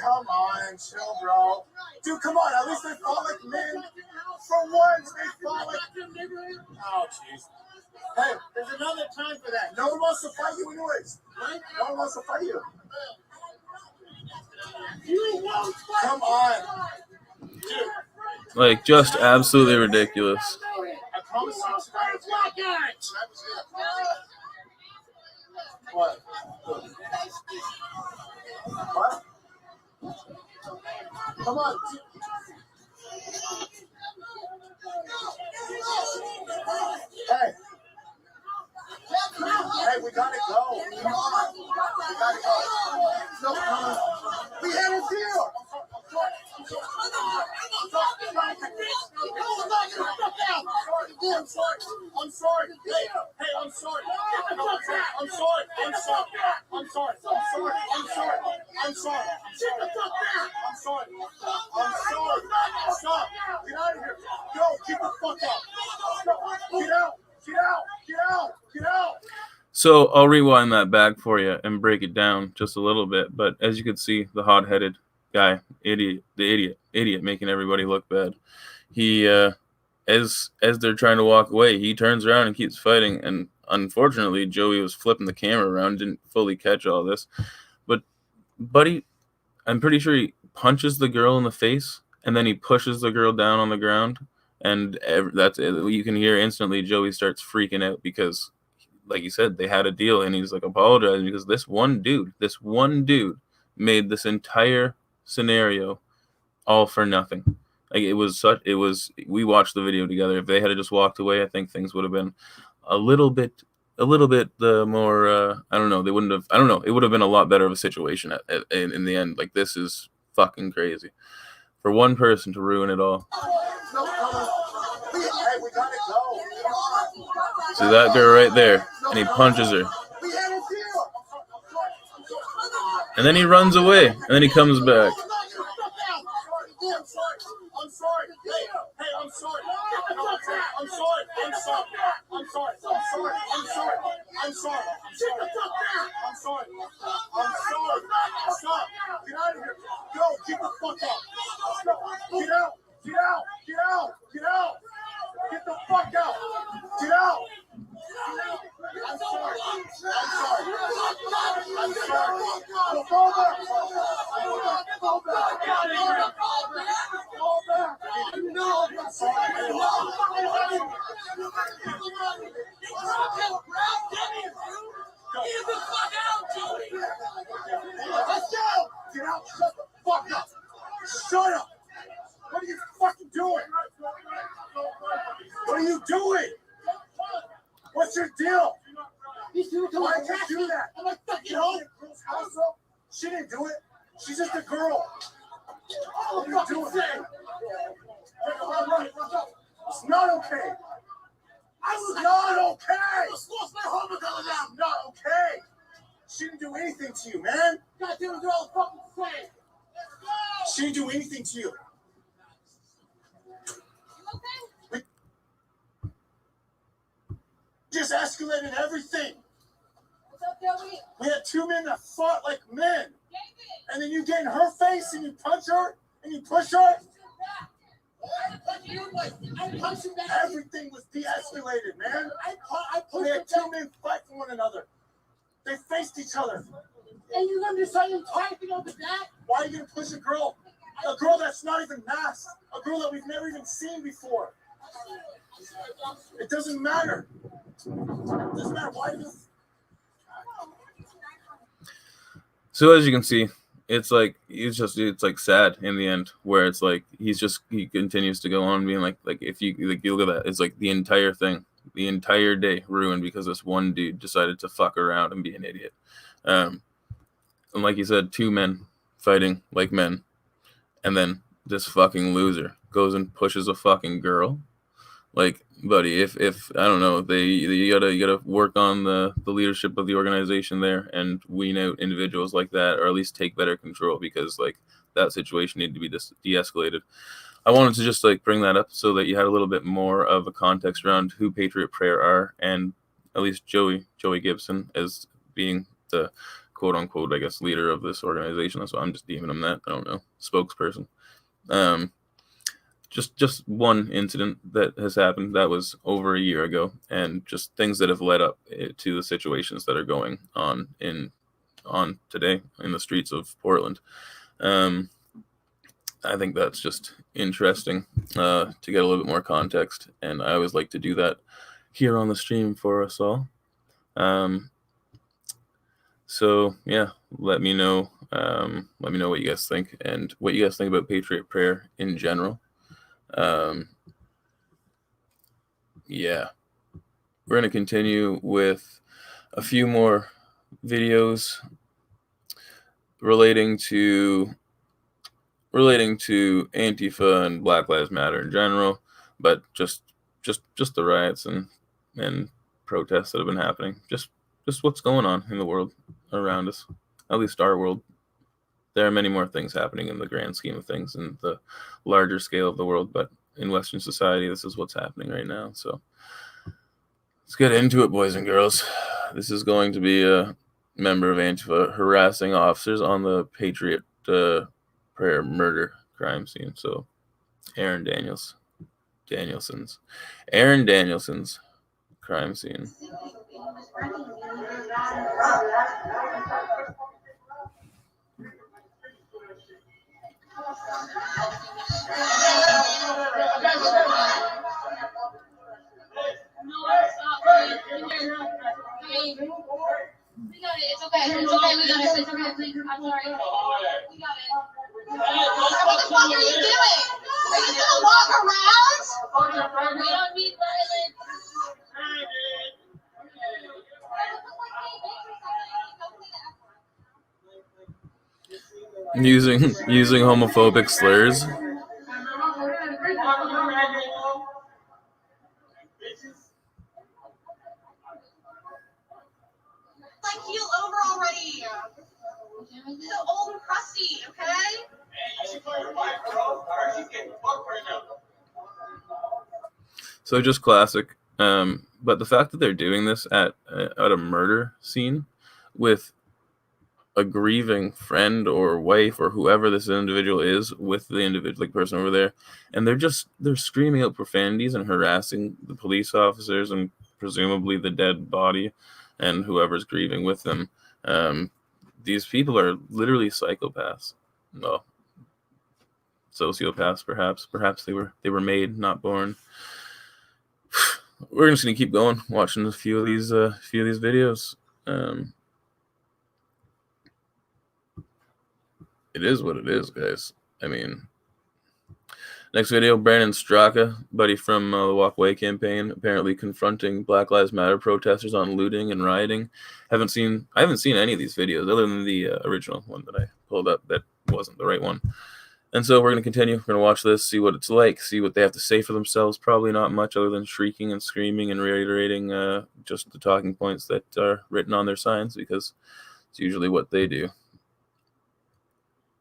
Speaker 2: Come on, chill, bro. Dude, come on. At least they fought like men. For once, they fought like... Oh, jeez. Hey, there's another time for that. No one wants to fight you anyways. Right? No one wants to fight you. You won't fight. Come on. Dude.
Speaker 1: Like, just absolutely ridiculous.
Speaker 2: I promise you. What? What? Come on. Hey. Hey, we gotta go. We gotta go. No, we had a deal. I'm sorry. Hey, I'm sorry. I'm sorry. Stop. Get out of here. Go. Get the fuck out. Get out.
Speaker 1: So I'll rewind that back for you and break it down just a little bit. But as you can see, the hot-headed guy, idiot, making everybody look bad. He, as they're trying to walk away, he turns around and keeps fighting. And unfortunately, Joey was flipping the camera around, didn't fully catch all this. But Buddy, I'm pretty sure he punches the girl in the face, and then he pushes the girl down on the ground. And that's it. You can hear instantly Joey starts freaking out because, like you said, they had a deal, and he's like apologizing because this one dude made this entire scenario all for nothing. Like we watched the video together. If they had just walked away, I think things would have been a little bit more, I don't know, it would have been a lot better of a situation in the end. Like, this is fucking crazy for one person to ruin it all. See that girl right there, and he punches her. And then he runs away, and then he comes back.
Speaker 2: Stop. Get out of here. Go. Get the fuck out. Get out. Get the fuck out. Get out. I'm sorry. Go back. Get the fuck out, Jody. Let's go. Get out. Shut the fuck up. Shut up. What are you fucking doing? What are you doing? What's your deal? Why did you do that? I'm like, fucking home. She didn't do it. She's just a girl. What are you doing? It's not okay. It's not okay. It's not okay. She didn't do anything to you, man. Goddamn girl, fucking say. She didn't do anything to you. We just escalated everything. What's up, Joey? We had two men that fought like men. And then you get in her face and you punch her and you push her. Everything was de-escalated, man. We had two men fight for one another. They faced each other. And you're going to decide to fight over that? Why are you going to push a girl that's not even masked? A girl that we've never even seen before. It doesn't matter. It doesn't matter. Why do you...
Speaker 1: So as you can see, it's like it's like sad in the end, where it's like he continues to go on being like if you look at that, it's like the entire thing, the entire day ruined because this one dude decided to fuck around and be an idiot. And like you said, two men fighting like men, and then this fucking loser goes and pushes a fucking girl. Like, buddy, if I don't know, you gotta work on the leadership of the organization there and wean out individuals like that, or at least take better control, because like that situation needed to be de-escalated. I wanted to just like bring that up so that you had a little bit more of a context around who Patriot Prayer are, and at least Joey Gibson as being the quote unquote, I guess, leader of this organization. That's why I'm just deeming him that. I don't know, spokesperson. Just one incident that has happened that was over a year ago, and just things that have led up to the situations that are going on today in the streets of Portland. I think that's just interesting to get a little bit more context, and I always like to do that here on the stream for us all. So yeah, let me know what you guys think, and what you guys think about Patriot Prayer in general. Yeah, we're going to continue with a few more videos relating to relating to Antifa and Black Lives Matter in general, but just the riots and protests that have been happening. Just what's going on in the world around us, at least our world. There are many more things happening in the grand scheme of things in the larger scale of the world, but in Western society, this is what's happening right now. So let's get into it, boys and girls. This is going to be a member of Antifa harassing officers on the Patriot prayer murder crime scene. So Aaron Danielson's crime scene.
Speaker 3: We got it. It's okay. It's okay. We got it. It's okay. I'm sorry. We got it. What the fuck are you doing? Are you gonna walk around? We don't need violence.
Speaker 1: Using homophobic slurs.
Speaker 3: Like, heal over already. So old and crusty, okay?
Speaker 1: So just classic. But the fact that they're doing this at a murder scene with a grieving friend or wife or whoever this individual is with the individual, like person over there, and they're screaming out profanities and harassing the police officers and presumably the dead body and whoever's grieving with them. These people are literally psychopaths. Well, sociopaths, perhaps. Perhaps they were made, not born. We're just gonna keep going, watching a few of these videos. It is what it is, guys. I mean, next video, Brandon Straka, buddy from the Walk Away campaign, apparently confronting Black Lives Matter protesters on looting and rioting. I haven't seen any of these videos other than the original one that I pulled up that wasn't the right one. And so we're going to continue. We're going to watch this, see what it's like, see what they have to say for themselves. Probably not much other than shrieking and screaming and reiterating just the talking points that are written on their signs, because it's usually what they do.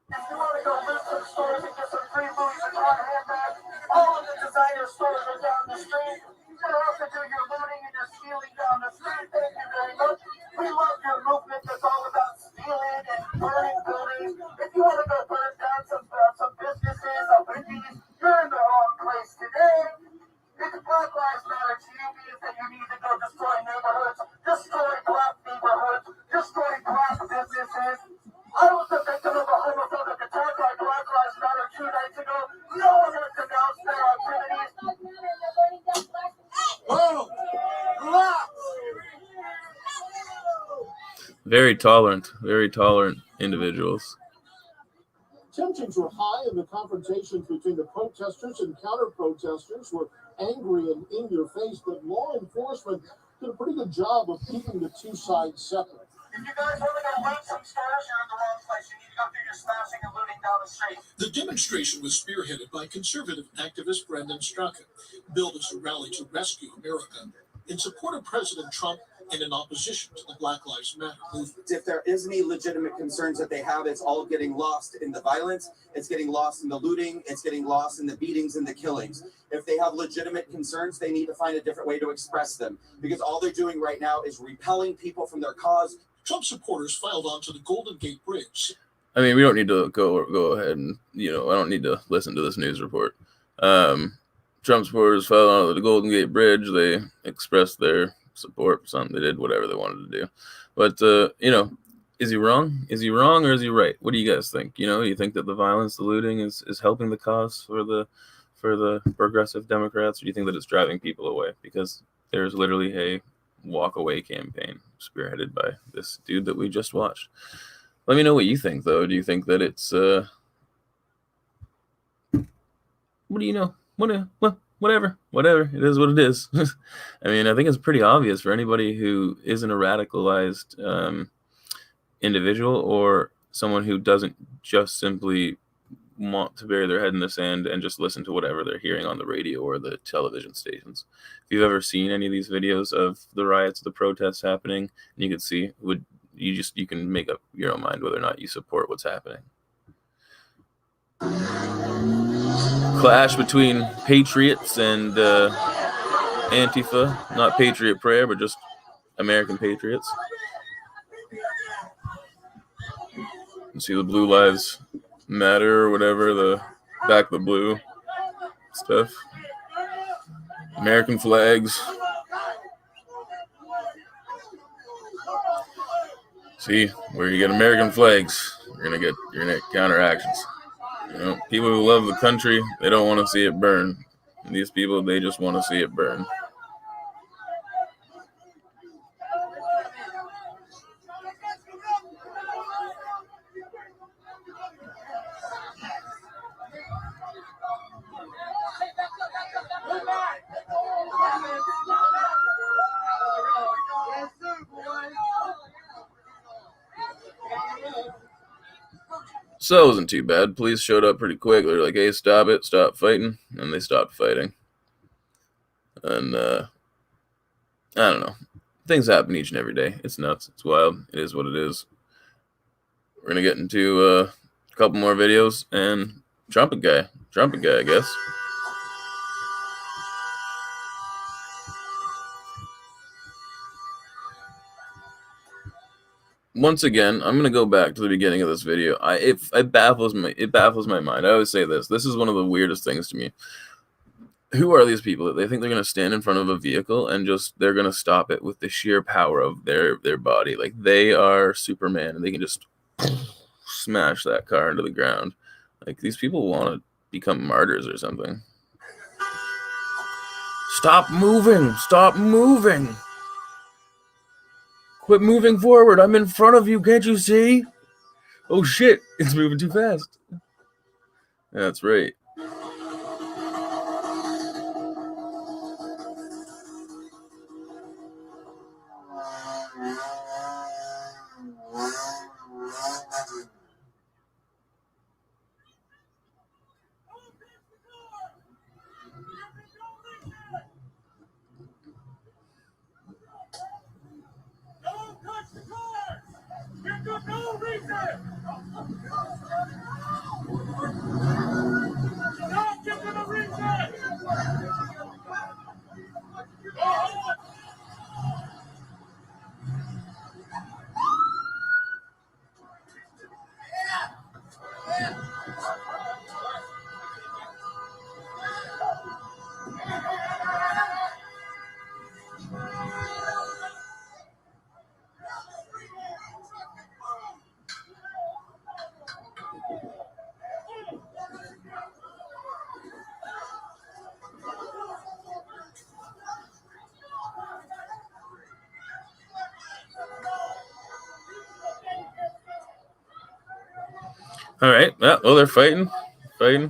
Speaker 2: If you want to go live some stores and get some free movies and hot handbags, all of the designer stores are down the street. You don't have to do your looting and your stealing down the street. Thank you very much. We love your movement that's all about stealing and burning buildings. If you want to go burn down some businesses, a Wendy's, you're in the wrong place today. It's Black Lives Matter to you means that you need to go destroy neighborhoods, destroy black neighborhoods, destroy black businesses. I was the victim of a homophobic attack by Black Lives Matter 2 nights ago. No one has denounced their activities. Boom! Relax!
Speaker 1: Very tolerant individuals.
Speaker 4: Tensions were high, and the confrontations between the protesters and counter-protesters were angry and in your face, but law enforcement did a pretty good job of keeping the two sides separate.
Speaker 2: If you guys want to go loot some stores, you're in the wrong place. You need to go do your smashing and looting down the street.
Speaker 5: The demonstration was spearheaded by conservative activist Brandon Straka, billed as a rally to rescue America in support of President Trump and in opposition to the Black Lives Matter movement.
Speaker 6: If there is any legitimate concerns that they have, it's all getting lost in the violence, it's getting lost in the looting, it's getting lost in the beatings and the killings. If they have legitimate concerns, they need to find a different way to express them, because all they're doing right now is repelling people from their cause.
Speaker 5: Trump supporters filed onto the Golden Gate Bridge.
Speaker 1: I mean, we don't need to go ahead and, I don't need to listen to this news report. Trump supporters filed onto the Golden Gate Bridge. They expressed their support for something. They did whatever they wanted to do. But, is he wrong? Is he wrong or is he right? What do you guys think? Do you think that the violence, the looting is helping the cause for the progressive Democrats, or do you think that it's driving people away? Because there's literally a walk away campaign spearheaded by this dude that we just watched. Let me know what you think, though. Do you think that it's what do you know? Whatever. It is what it is. I mean, I think it's pretty obvious for anybody who isn't a radicalized individual or someone who doesn't just simply want to bury their head in the sand and just listen to whatever they're hearing on the radio or the television stations. If you've ever seen any of these videos of the riots, the protests happening, you can see, you can make up your own mind whether or not you support what's happening. Clash between patriots and Antifa, not Patriot Prayer, but just American patriots. You see the Blue Lives Matter or whatever, the Back the Blue stuff. American flags. See, where you get American flags, you're gonna get counteractions. You know, people who love the country, they don't want to see it burn. And these people, they just want to see it burn. So it wasn't too bad. Police showed up pretty quick. They're like, hey, stop it, stop fighting. And they stopped fighting. And I don't know. Things happen each and every day. It's nuts. It's wild. It is what it is. We're going to get into a couple more videos and Trumpet Guy, I guess. Once again, I'm gonna go back to the beginning of this video. It baffles my mind. I always say this. This is one of the weirdest things to me. Who are these people that they think they're gonna stand in front of a vehicle and just they're gonna stop it with the sheer power of their body? Like they are Superman and they can just smash that car into the ground. Like these people want to become martyrs or something. Stop moving! Stop moving! Quit moving forward. I'm in front of you. Can't you see? Oh, shit. It's moving too fast. That's right. All right. Yeah, well, they're fighting. I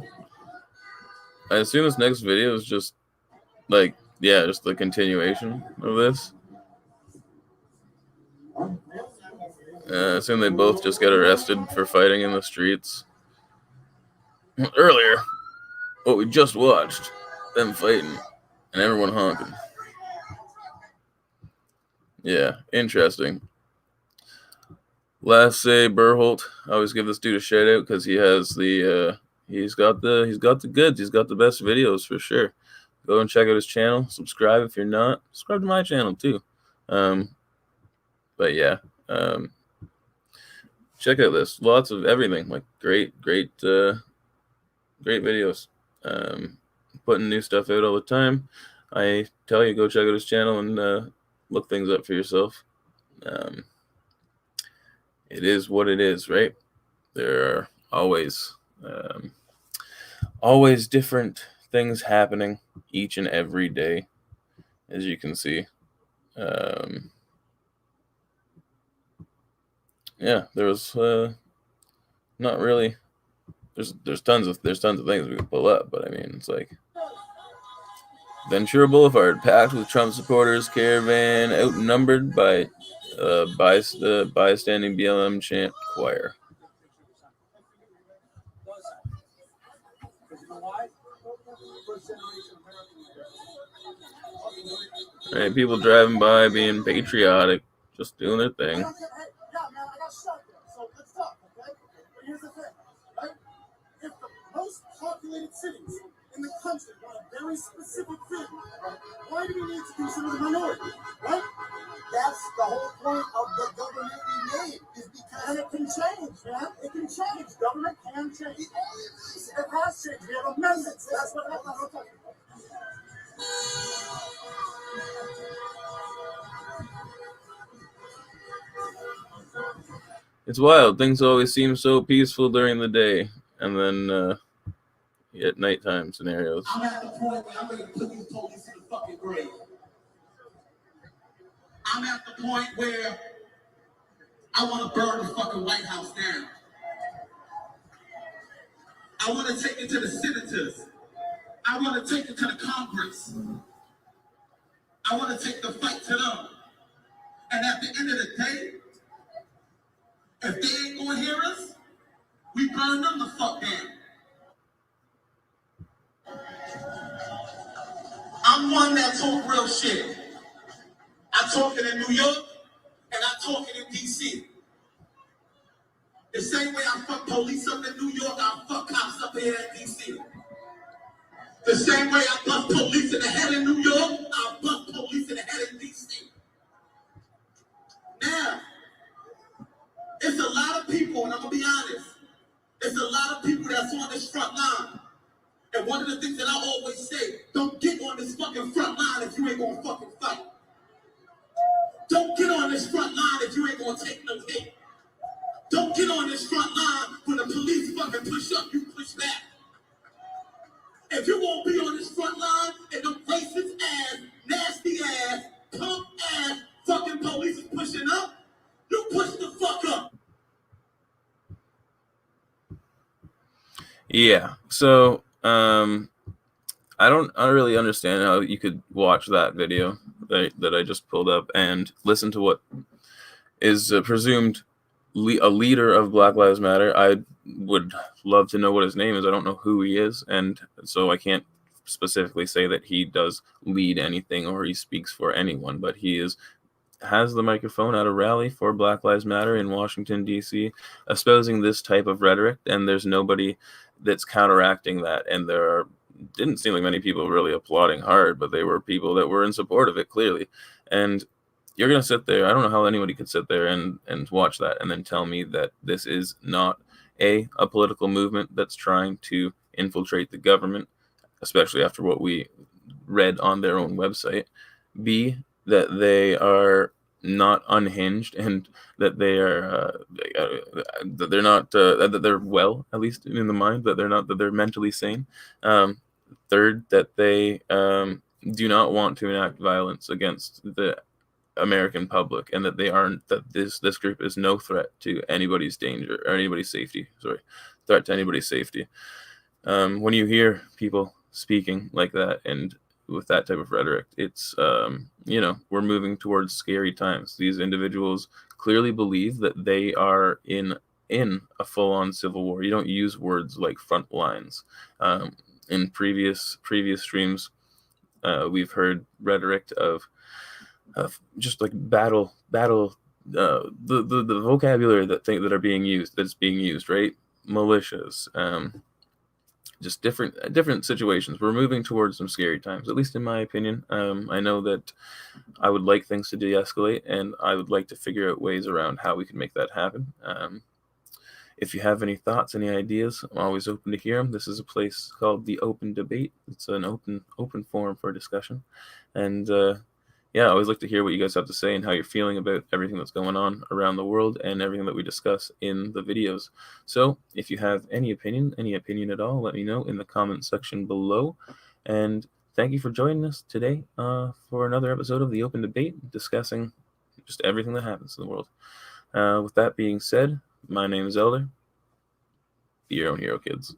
Speaker 1: assume this next video is just like, yeah, just the continuation of this. I assume they both just got arrested for fighting in the streets. Earlier, what we just watched, them fighting and everyone honking. Yeah, interesting. Lasse Berholt, I always give this dude a shout out because he has the he's got the goods. He's got the best videos for sure. Go and check out his channel. Subscribe if you're not. Subscribe to my channel too. But yeah, check out this. Lots of everything. Like great videos. Putting new stuff out all the time. I tell you, go check out his channel and look things up for yourself. It is what it is, right? There are always different things happening each and every day, as you can see. Yeah, there was not really. There's tons of things we can pull up, but I mean, it's like Ventura Boulevard packed with Trump supporters, caravan outnumbered by bystanding BLM chant choir. Right? People driving by being patriotic, just doing their thing.
Speaker 4: Yeah, man, I got shot there. So let's talk, okay? But here's the thing, right? If the most populated cities in the country want a very specific thing, right, why do we need to consider the minority, right? That's the whole point of the government we made, is because it can change, man. It can change. Government can change. It has changed. We have amendments. That's what I'm talking about.
Speaker 1: It's wild. Things always seem so peaceful during the day, and then at nighttime scenarios.
Speaker 2: I'm at the point where I'm ready to put these police in the fucking grave. I'm at the point where I want to burn the fucking White House down. I want to take it to the senators. I want to take it to the Congress. I want to take the fight to them. And at the end of the day, if they ain't gonna hear us, we burn them the fuck down. I'm one that talk real shit. I talk it in New York, and I talk it in DC. The same way I fuck police up in New York, I fuck cops up here in DC. The same way I bust police in the head in New York, I bust police in the head in DC. Now, it's a lot of people, and I'm gonna be honest, it's a lot of people that's on this front line. And one of the things that I always say, don't get on this fucking front line if you ain't gonna fucking fight. Don't get on this front line if you ain't gonna take no hit. Don't get on this front line when the police fucking push up, you push back. If you won't be on this front line and the racist ass, nasty ass, punk ass fucking police is pushing up, you push the fuck up.
Speaker 1: Yeah. So I don't really understand how you could watch that video that I just pulled up and listen to what is presumed a leader of Black Lives Matter. I would love to know what his name is. I don't know who he is, and so I can't specifically say that he does lead anything or he speaks for anyone, but he has the microphone at a rally for Black Lives Matter in Washington, D.C., espousing this type of rhetoric, and there's nobody that's counteracting that, and didn't seem like many people really applauding hard, but they were people that were in support of it, clearly. And you're going to sit there, I don't know how anybody could sit there and watch that and then tell me that this is not a political movement that's trying to infiltrate the government, especially after what we read on their own website. B, that they are not unhinged and that they are that they're not that they're well, at least in the mind, that they're mentally sane. Third, that they do not want to enact violence against the American public, and that this group is no threat to anybody's danger or anybody's safety. Threat to anybody's safety. When you hear people speaking like that and with that type of rhetoric, it's we're moving towards scary times. These individuals clearly believe that they are in a full-on civil war. You don't use words like front lines. In previous streams, we've heard rhetoric of just like battle. The vocabulary that's being used, right? Militias. Just different situations. We're moving towards some scary times, at least in my opinion. I know that I would like things to de-escalate, and I would like to figure out ways around how we can make that happen. If you have any thoughts, any ideas, I'm always open to hear them. This is a place called the Open Debate. It's an open forum for discussion, and I always like to hear what you guys have to say and how you're feeling about everything that's going on around the world and everything that we discuss in the videos. So if you have any opinion at all, let me know in the comment section below. And thank you for joining us today for another episode of the Open Debate, discussing just everything that happens in the world. With that being said, my name is Elder. Be your own hero, kids.